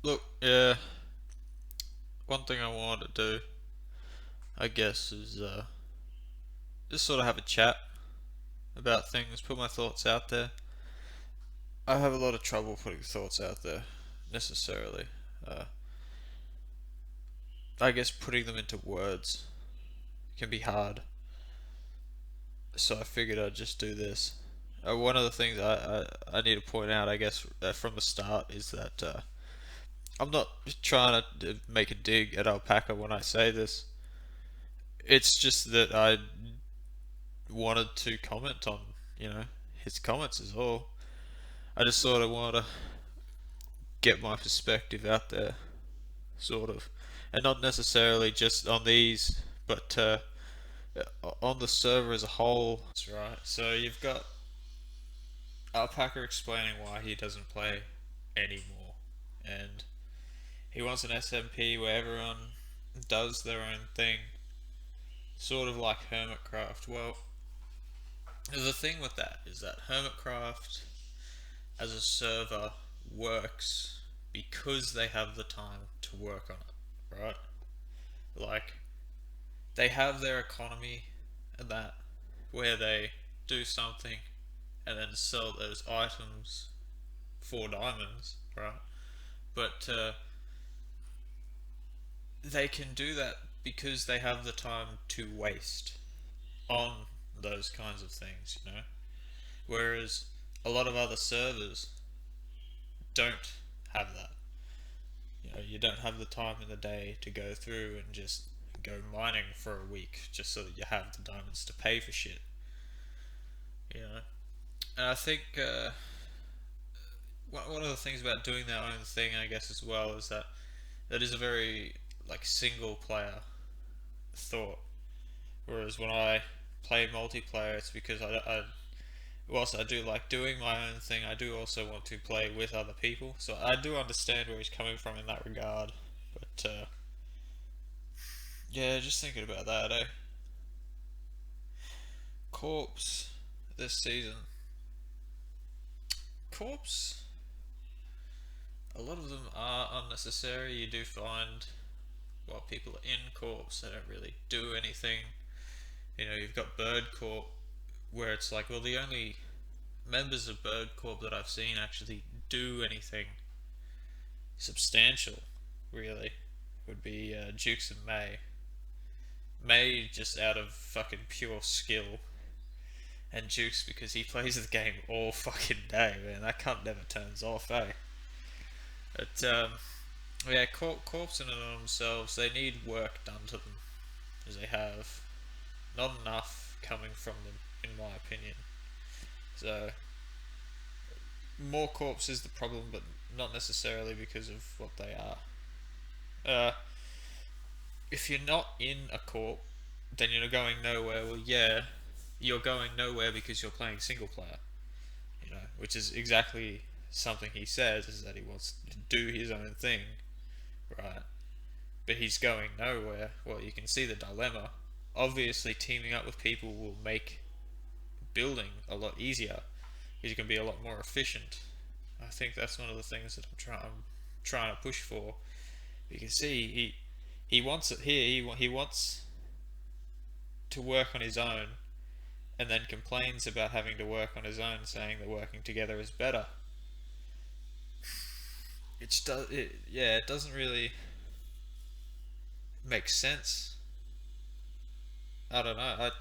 Look, yeah, one thing I wanted to do, I guess, is just sort of have a chat about things, put my thoughts out there. I have a lot of trouble putting thoughts out there, necessarily. Uh, I guess putting them into words can be hard, so I figured I'd just do this. One of the things I need to point out, I guess, from the start is that I'm not trying to make a dig at Alpaca when I say this. It's just that I wanted to comment on, you know, his comments is all. I just sort of want to get my perspective out there, sort of, and not necessarily just on these, but on the server as a whole. That's right. So you've got Alpaca explaining why he doesn't play anymore, and he wants an SMP where everyone does their own thing, sort of like Hermitcraft. Well, the thing with that is that Hermitcraft as a server works because they have the time to work on it, right? Like, they have their economy and that, where they do something and then sell those items for diamonds, right? But they can do that because they have the time to waste on those kinds of things, you know? Whereas a lot of other servers don't have that. You know, you don't have the time in the day to go through and just go mining for a week just so that you have the diamonds to pay for shit. You know, and I think one of the things about doing that own thing, I guess, as well, is that that is a very like single player thought. Whereas when I play multiplayer, it's because whilst I do like doing my own thing, I do also want to play with other people. So I do understand where he's coming from in that regard. But yeah, just thinking about that, eh? Corpse this season. Corpse, a lot of them are unnecessary. You do find while people are in corpse, they don't really do anything. You know, you've got Bird Corp, where it's like, well, the only members of Bird Corp that I've seen actually do anything substantial, really, would be Jukes and May. May just out of fucking pure skill, and Jukes because he plays the game all fucking day, man. That cunt never turns off, eh? But yeah, corpse in and of themselves, they need work done to them, as they have not enough coming from them, in my opinion. So more corpse is the problem, but not necessarily because of what they are. Uh, if you're not in a corp, then you're going nowhere. Well, yeah, you're going nowhere because you're playing single player. You know, which is exactly something he says is that he wants to do his own thing, right? But he's going nowhere. Well, you can see the dilemma. Obviously, teaming up with people will make building a lot easier because you can be a lot more efficient. I think that's one of the things that I'm trying to push for. You can see he wants it here. He wants to work on his own, and then complains about having to work on his own, saying that working together is better. Yeah, it doesn't really make sense. I don't know.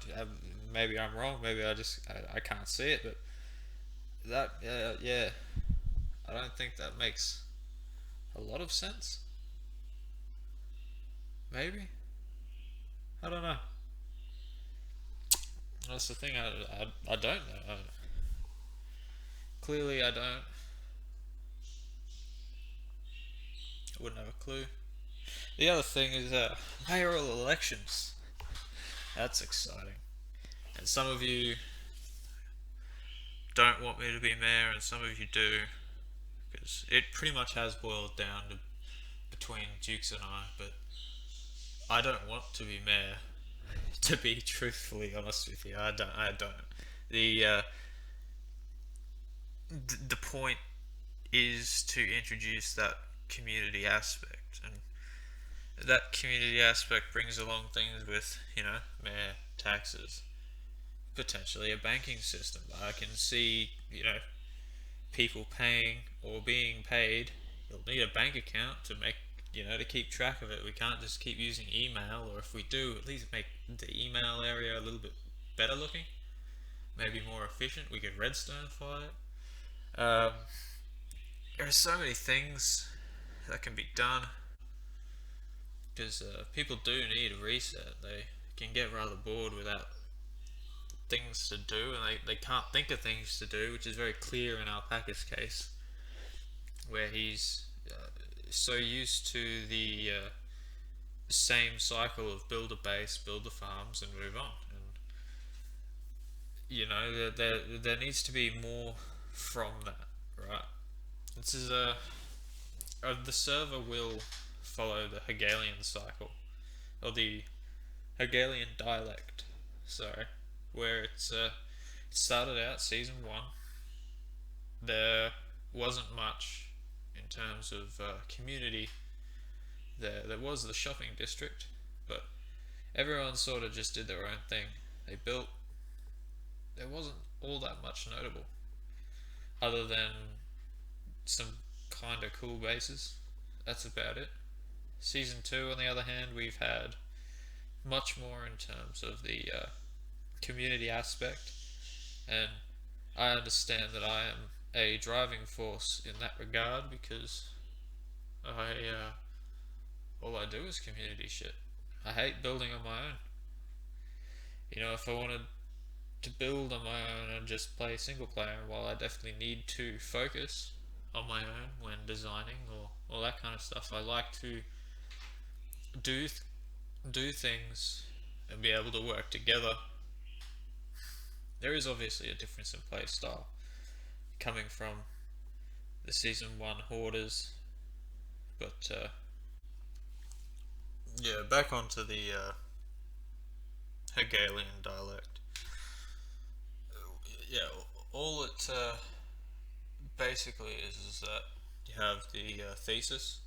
Maybe I'm wrong. Maybe I can't see it, but that yeah, I don't think that makes a lot of sense. Maybe, I don't know. That's the thing. I don't know. Clearly, I don't. I wouldn't have a clue. The other thing is mayoral elections. That's exciting. And some of you don't want me to be mayor, and some of you do, because it pretty much has boiled down to between Dukes and I. But I don't want to be mayor. To be truthfully honest with you, I don't. I don't. The the point is to introduce that community aspect, and that community aspect brings along things with, mayor taxes, potentially a banking system. I can see, people paying or being paid. You'll need a bank account to make, to keep track of it. We can't just keep using email, or if we do, at least make the email area a little bit better looking, maybe more efficient. We could redstonify it. There are so many things that can be done because people do need a reset. They can get rather bored without things to do, and they can't think of things to do, which is very clear in Alpaca's case, where he's so used to the same cycle of build a base, build the farms, and move on. And there needs to be more from that, right? This is the server will follow the Hegelian cycle, or the Hegelian dialect. Sorry, where it started out season one. There wasn't much in terms of community. There was the shopping district, but everyone sort of just did their own thing. They built. There wasn't all that much notable, other than some kind of cool bases. That's about it. Season two, on the other hand, we've had much more in terms of the community aspect, and I understand that I am a driving force in that regard because I all I do is community shit. I hate building on my own. If I wanted to build on my own and just play single player, while I definitely need to focus on my own when designing or all that kind of stuff, I like to do do things and be able to work together. There is obviously a difference in play style coming from the season one hoarders, but yeah, back onto the Hegelian dialect. Yeah, all it basically is that you have the thesis,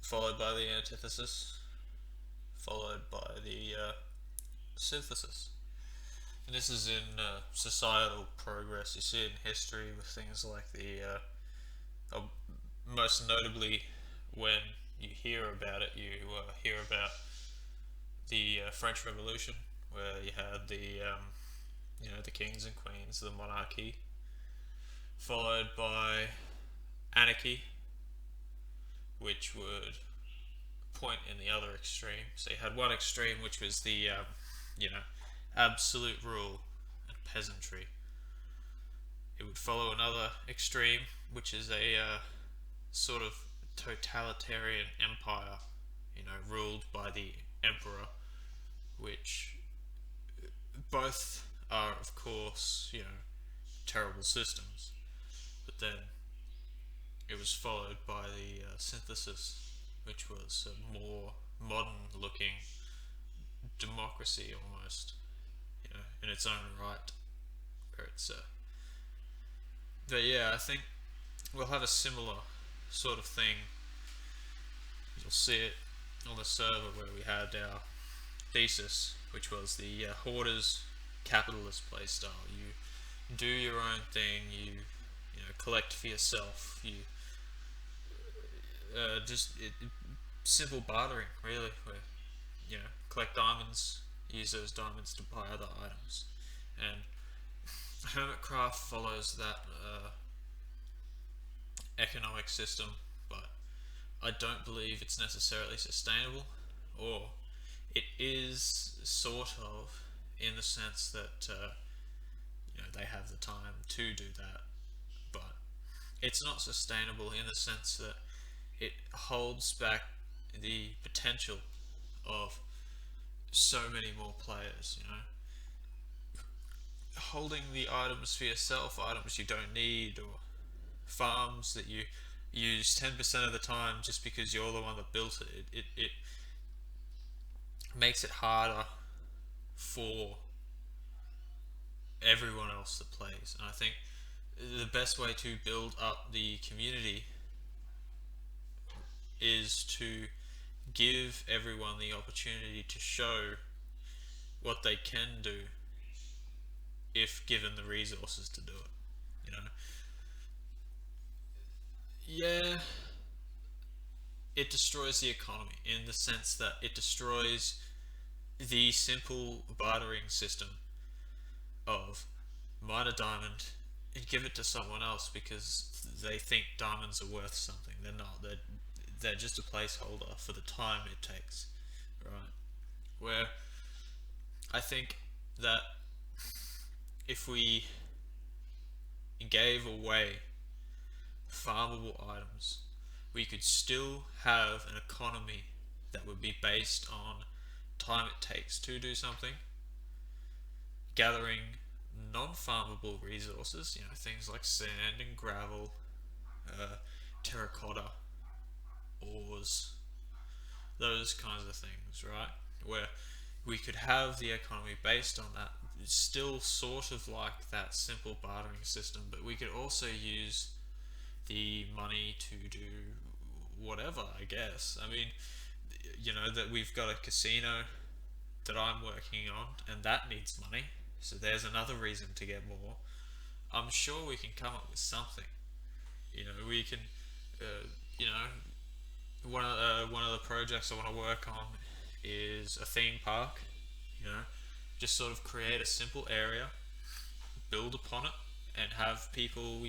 followed by the antithesis, followed by the synthesis. And this is in societal progress. You see it in history with things like most notably, when you hear about it, you hear about the French Revolution, where you had the kings and queens, the monarchy, followed by anarchy, which would point in the other extreme. So you had one extreme, which was the absolute rule and peasantry. It would follow another extreme, which is a sort of totalitarian empire, ruled by the emperor, which both are, of course, terrible systems. But then it was followed by the synthesis, which was a more modern-looking democracy almost, in its own right, where it's but yeah, I think we'll have a similar sort of thing. You'll see it on the server where we had our thesis, which was the hoarders capitalist playstyle. You do your own thing. You collect for yourself. You simple bartering, really, where collect diamonds, use those diamonds to buy other items, and Hermitcraft follows that economic system, but I don't believe it's necessarily sustainable, or it is sort of, in the sense that they have the time to do that, but it's not sustainable in the sense that it holds back the potential of so many more players. Holding the items for yourself, items you don't need, or farms that you use 10% of the time just because you're the one that built it makes it harder for everyone else that plays. And I think the best way to build up the community is to give everyone the opportunity to show what they can do if given the resources to do it. You know, yeah, it destroys the economy in the sense that it destroys the simple bartering system of mine a diamond and give it to someone else because they think diamonds are worth something. They're not. They're just a placeholder for the time it takes, right? Where I think that if we gave away farmable items, we could still have an economy that would be based on time it takes to do something, gathering non-farmable resources, things like sand and gravel, terracotta, ores, those kinds of things, right? Where we could have the economy based on that. It's still sort of like that simple bartering system, but we could also use the money to do whatever, I guess. I mean, that we've got a casino that I'm working on, and that needs money. So there's another reason to get more. I'm sure we can come up with something. We can, uh, you know, one of the projects I want to work on is a theme park. You know, just sort of create a simple area, build upon it, and have people,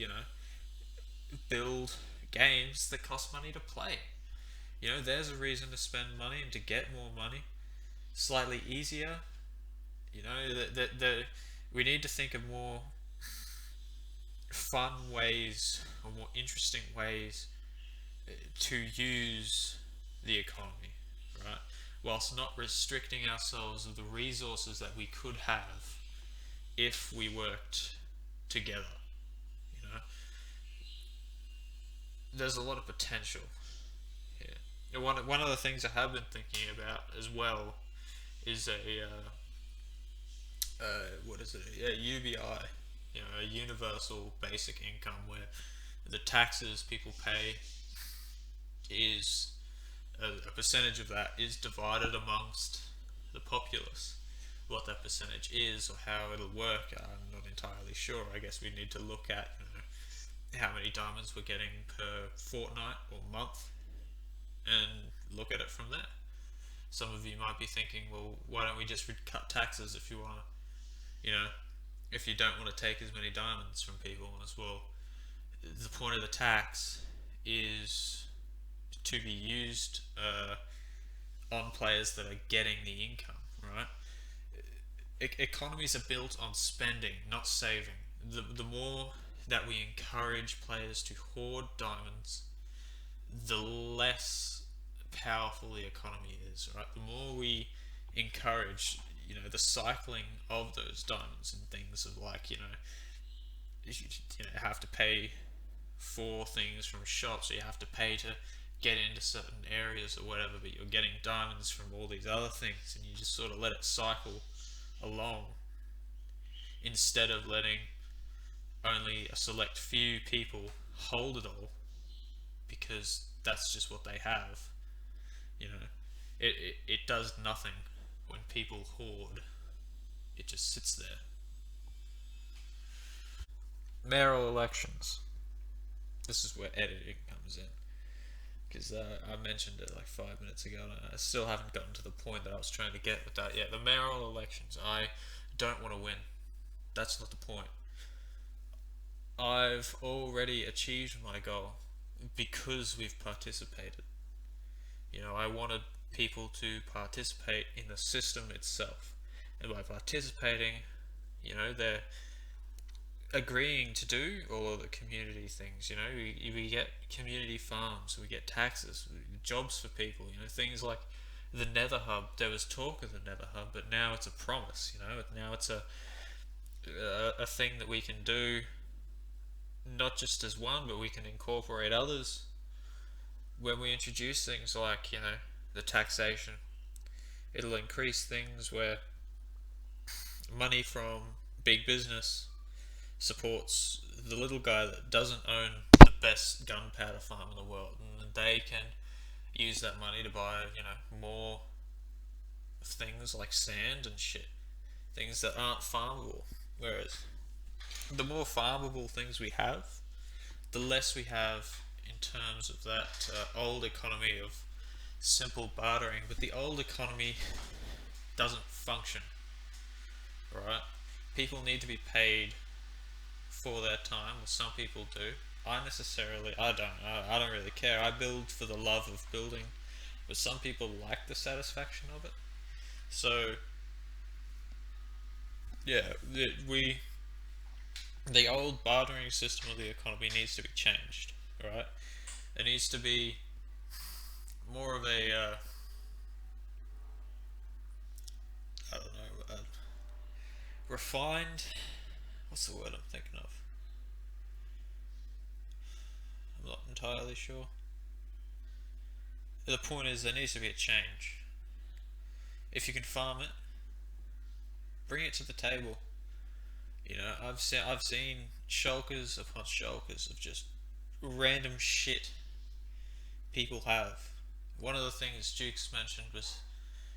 build games that cost money to play. There's a reason to spend money and to get more money. Slightly easier. That we need to think of more fun ways or more interesting ways to use the economy, right? Whilst not restricting ourselves of the resources that we could have if we worked together. You know, there's a lot of potential here. One of the things I have been thinking about as well is what is it? A UBI, a universal basic income, where the taxes people pay is a percentage of that is divided amongst the populace. What that percentage is or how it'll work, I'm not entirely sure. I guess we need to look at how many diamonds we're getting per fortnight or month and look at it from there. Some of you might be thinking, well, why don't we just cut taxes if you want to, if you don't want to take as many diamonds from people as well. The point of the tax is to be used on players that are getting the income, right? Economies are built on spending, not saving. The more that we encourage players to hoard diamonds, the less powerful the economy is, right? The more we encourage, the cycling of those diamonds and things of like, you have to pay for things from shops, or you have to pay to get into certain areas or whatever, but you're getting diamonds from all these other things, and you just sort of let it cycle along instead of letting only a select few people hold it all because that's just what they have. You know, it does nothing when people hoard. It just sits there. Mayoral elections. This is where editing comes in. Because I mentioned it like 5 minutes ago, and I still haven't gotten to the point that I was trying to get with that yet. The mayoral elections. I don't want to win. That's not the point. I've already achieved my goal because we've participated. I wanted people to participate in the system itself. And by participating, they're agreeing to do all of the community things. We get community farms, we get taxes, jobs for people, things like the Nether Hub. There was talk of the Nether Hub, but now it's a promise. Now it's a thing that we can do, not just as one, but we can incorporate others when we introduce things like the taxation. It'll increase things where money from big business supports the little guy that doesn't own the best gunpowder farm in the world, and they can use that money to buy, more things like sand and shit, things that aren't farmable. Whereas the more farmable things we have, the less we have in terms of that old economy of simple bartering. But the old economy doesn't function, right? People need to be paid for their time, or some people do. I don't know. I don't really care. I build for the love of building, but some people like the satisfaction of it. So yeah, the old bartering system of the economy needs to be changed, right? It needs to be more of a I don't know, refined. What's the word I'm thinking of? I'm not entirely sure. The point is, there needs to be a change. If you can farm it, bring it to the table. I've seen shulkers upon shulkers of just random shit people have. One of the things Jukes mentioned was,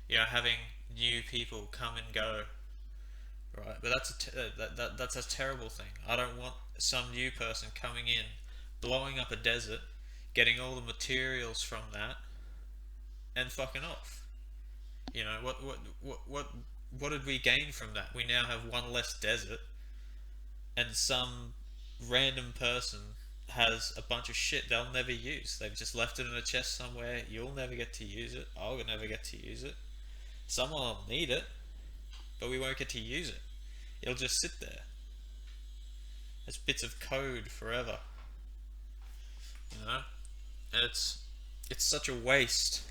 having new people come and go, right? But that's a terrible thing. I don't want some new person coming in, blowing up a desert, getting all the materials from that, and fucking off. What did we gain from that? We now have one less desert, and some random person has a bunch of shit they'll never use. They've just left it in a chest somewhere. You'll never get to use it. I'll never get to use it. Someone will need it, but we won't get to use it. It'll just sit there. It's bits of code forever. You know, and it's such a waste